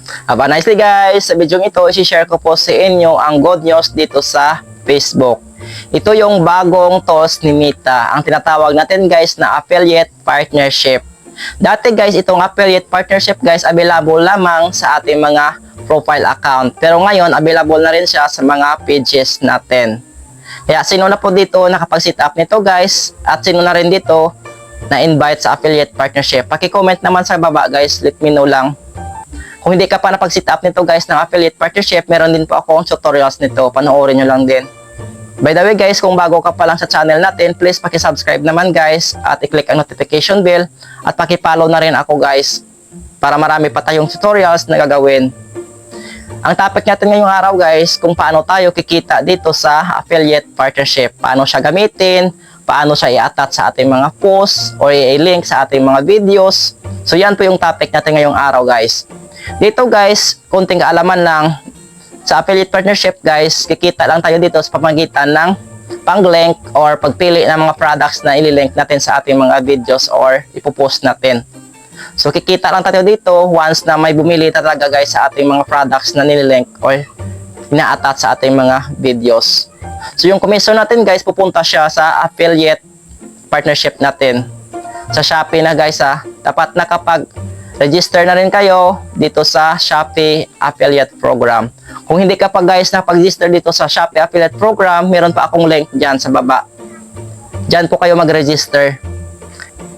Have a nice day guys! Sa video ito, isi-share ko po sa inyo ang good news dito sa Facebook. Ito yung bagong tools ni Meta, ang tinatawag natin guys na affiliate partnership. Dati guys, itong affiliate partnership guys, available lamang sa ating mga profile account. Pero ngayon, available na rin siya sa mga pages natin. Kaya sino na po dito nakapag-set up nito guys, at sino na rin dito na-invite sa affiliate partnership. Paki-comment naman sa baba guys, let me know lang. Kung hindi ka pa napag-set up nito guys ng affiliate partnership, meron din po akong tutorials nito. Panoorin nyo lang din. By the way guys, kung bago ka pa lang sa channel natin, please paki-subscribe naman guys at i-click ang notification bell at paki-follow na rin ako guys para marami pa tayong tutorials na gagawin. Ang topic natin ngayong araw guys, kung paano tayo kikita dito sa affiliate partnership. Paano siya gamitin, paano siya i-attach sa ating mga posts or i-link sa ating mga videos. So yan po yung topic natin ngayong araw guys. Dito guys, konting kaalaman lang. Sa affiliate partnership guys, kikita lang tayo dito sa pamamagitan ng pang-link or pagpili ng mga products na ililink natin sa ating mga videos or ipopost natin. So kikita lang tayo dito once na may bumili talaga guys sa ating mga products na nililink or ina-attach sa ating mga videos. So yung commission natin guys, pupunta siya sa affiliate partnership natin. Sa Shopee na guys ha, dapat nakapag-register na rin kayo dito sa Shopee Affiliate Program. Kung hindi ka pa guys nakapag-register dito sa Shopee Affiliate Program, meron pa akong link dyan sa baba. Dyan po kayo mag-register.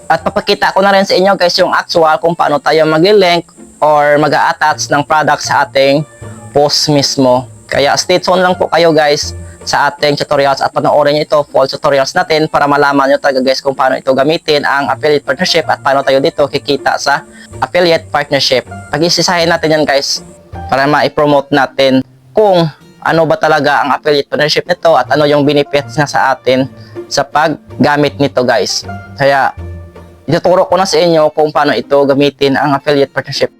At papakita ko na rin sa inyo guys yung actual kung paano tayo mag-link or mag-attach ng product sa ating post mismo. Kaya stay tuned lang po kayo guys sa ating tutorials at panoorin nyo ito, full tutorials natin para malaman nyo talaga guys kung paano ito gamitin ang affiliate partnership at paano tayo dito kikita sa affiliate partnership. Pag-isisahin natin yan guys para ma-promote natin kung ano ba talaga ang affiliate partnership nito at ano yung benefits na sa atin sa paggamit nito guys. Kaya ituturo ko na sa inyo kung paano ito gamitin ang affiliate partnership.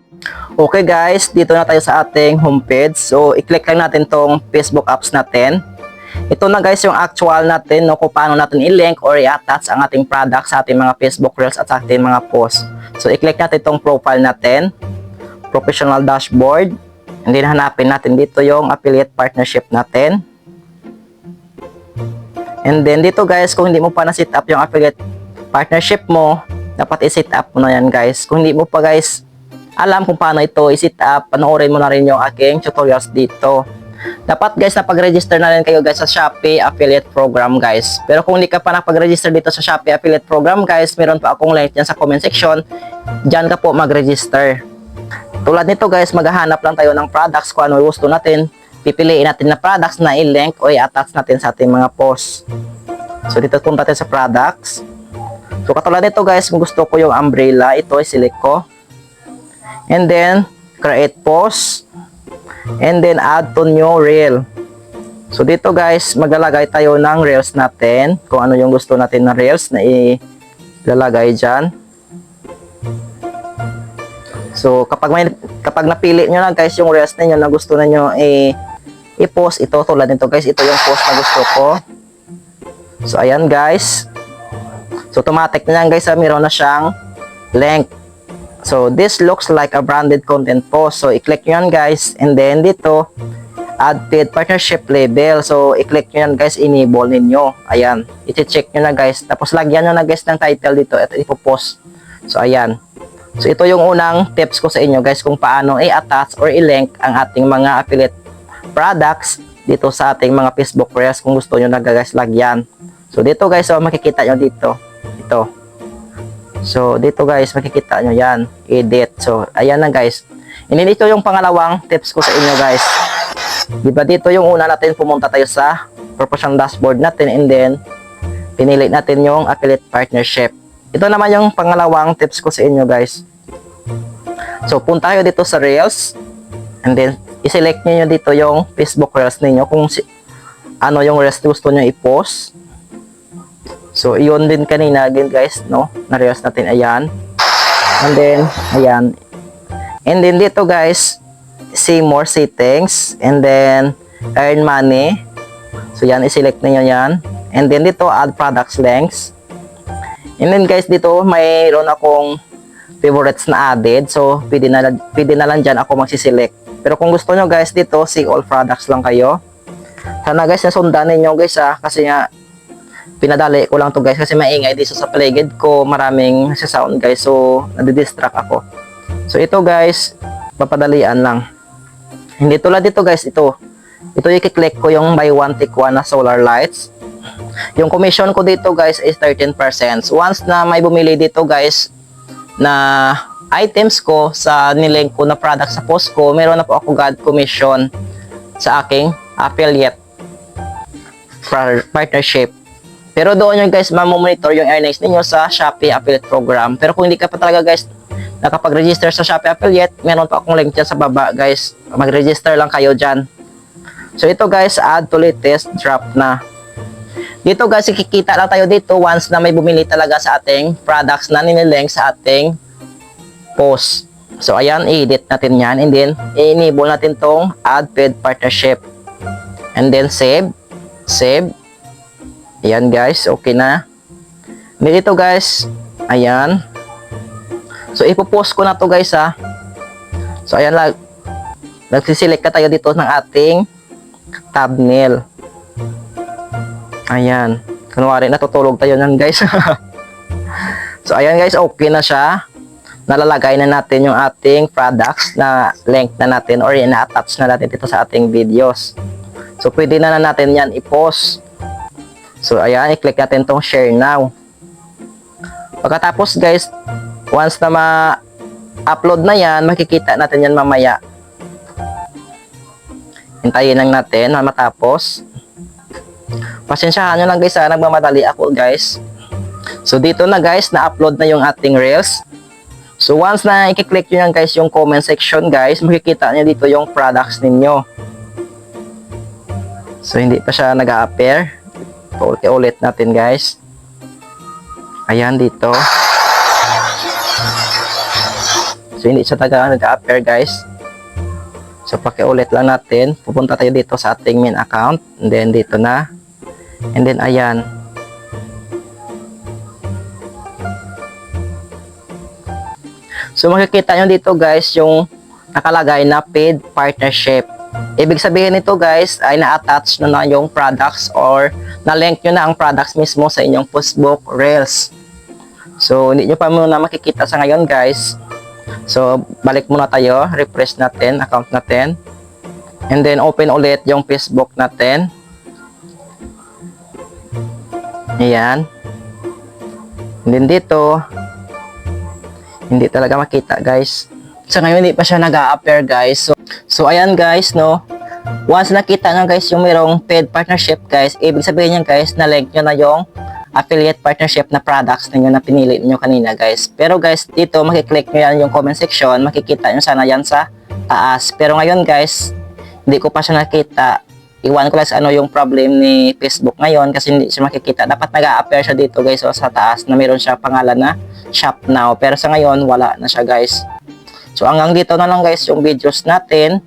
Okay guys, dito na tayo sa ating homepage. So i-click lang natin tong Facebook apps natin. Ito na guys yung actual natin no, kung paano natin i-link or i-attach ang ating product sa ating mga Facebook Reels at sa ating mga posts. So i-click natin itong profile natin, professional dashboard, and then hanapin natin dito yung affiliate partnership natin. And then dito guys, kung hindi mo pa na-set up yung affiliate partnership mo, dapat i-set up mo na yan guys. Kung hindi mo pa guys alam kung paano ito i-set up, panoorin mo na rin yung aking tutorials dito. Dapat guys napag-register na rin kayo guys sa Shopee Affiliate Program guys. Pero kung hindi ka pa napag-register dito sa Shopee Affiliate Program guys, meron pa akong link dyan sa comment section. Diyan ka po mag-register. Tulad nito guys, maghahanap lang tayo ng products kung ano gusto natin. Pipiliin natin na products na i-link o i-attach natin sa ating mga posts. So dito punta tayo sa products. So katulad nito guys, kung gusto ko yung umbrella, ito i-select ko. And then create post. And then add to new reel. So dito guys, maglalagay tayo ng reels natin. Kung ano yung gusto natin na reels na ilalagay dyan. So kapag napili nyo na guys yung reels ninyo na gusto nyo i-post, ito tulad nito guys, ito yung post na gusto ko. So ayan guys. So automatic na yan guys, meron na siyang link. So this looks like a branded content post. So i-click nyo yan guys. And then dito, add paid partnership label. So i-click nyo yan guys, enable ninyo. Ayan, i-check nyo na guys. Tapos lagyan nyo na guys ng title dito at ipopost. So ayan. So ito yung unang tips ko sa inyo guys kung paano i-attach or i-link ang ating mga affiliate products dito sa ating mga Facebook Reels kung gusto nyo na guys lagyan. So dito guys, so makikita nyo dito. Ito. So dito guys, makikita nyo yan, edit. So ayan na guys. And then ito yung pangalawang tips ko sa inyo guys. Diba dito yung una natin, pumunta tayo sa professional dashboard natin and then pinili natin yung affiliate partnership. Ito naman yung pangalawang tips ko sa inyo guys. So punta tayo dito sa Reels and then i-select nyo dito yung Facebook Reels ninyo kung ano yung Reels gusto nyo i-post. So, yun din kanina again guys, no? Na-reels natin, ayan. And then, ayan. And then dito guys, see more settings. And then, earn money. So, yan, i-select niyo yan. And then dito, add products links. And then guys, dito, mayroon akong favorites na added. So, pwede na lang dyan ako magsiselect. Pero kung gusto nyo guys dito, see all products lang kayo. Sana guys, nasundan ninyo guys kasi nga, pinadali ko lang to guys kasi maingay dito sa paligid ko, maraming sound guys, so nadidistract ako. So ito guys, papadalian lang. Hindi tulad dito guys, ito i-click ko yung buy one take one na solar lights. Yung commission ko dito guys is 13%. Once na may bumili dito guys na items ko sa nilink ko na product sa post ko, meron na po ako God commission sa aking affiliate partnership. Pero doon yung guys, mamomonitor yung earnings ninyo sa Shopee Affiliate Program. Pero kung hindi ka pa talaga guys nakapag-register sa Shopee Affiliate, meron pa akong link dyan sa baba guys. Mag-register lang kayo dyan. So ito guys, add to latest drop na. Dito guys, kikita lang tayo dito once na may bumili talaga sa ating products na nililink sa ating post. So ayan, i-edit natin yan. And then, i-enable natin tong add paid partnership. And then save. Ayan guys, okay na. Dito guys, ayan. So ipopost ko na to guys So ayan lang. Nagsiselect ka tayo dito ng ating thumbnail. Ayan. Kunwari natutulog tayo nan guys. So ayan guys, okay na siya. Nalalagay na natin yung ating products na link na natin or ina-attach na natin dito sa ating videos. So pwede na natin yan i-post. So, ayan, i-click natin tong share now. Pagkatapos guys, once na ma-upload na yan, makikita natin yan mamaya. Hintayin lang natin na matapos. Pasensyahan nyo lang guys, nagmamadali ako guys. So, dito na guys, na-upload na yung ating reels. So, once na i-click nyo yan guys, yung comment section guys, makikita nyo dito yung products ninyo. So, hindi pa siya nag-a-appear. Ulit natin guys. Ayan dito. So hindi siya nag-appear guys. So pakiulit lang natin. Pupunta tayo dito sa ating main account. And then dito na. And then ayan. So makikita nyo dito guys yung nakalagay na paid partnership. Ibig sabihin nito guys ay na-attach na yung products or na-link nyo na ang products mismo sa inyong Facebook Reels. So hindi nyo pa muna makikita sa ngayon guys. So balik muna tayo, refresh natin account natin. And then open ulit yung Facebook natin. Ayan. And then dito, hindi talaga makita guys. Sa ngayon hindi pa siya nag-a-appear guys. So ayan guys no. Once nakita nyo guys yung mayroong paid partnership guys, ibig sabihin nyo guys na link nyo na yung affiliate partnership na products ninyo na pinili nyo kanina guys. Pero guys dito makiklik nyo yan yung comment section, makikita nyo sana yan sa taas. Pero ngayon guys, hindi ko pa siya nakita. Iwan ko guys ano yung problem ni Facebook ngayon kasi hindi siya makikita. Dapat nag-a-appear siya dito guys sa taas na mayroon siya pangalan na Shop Now. Pero sa ngayon wala na siya guys. So hanggang dito na lang guys yung videos natin.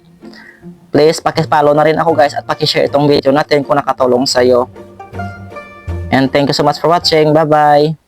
Please paki-follow na rin ako guys at paki-share itong video natin kung nakatulong sa iyo. And thank you so much for watching. Bye bye.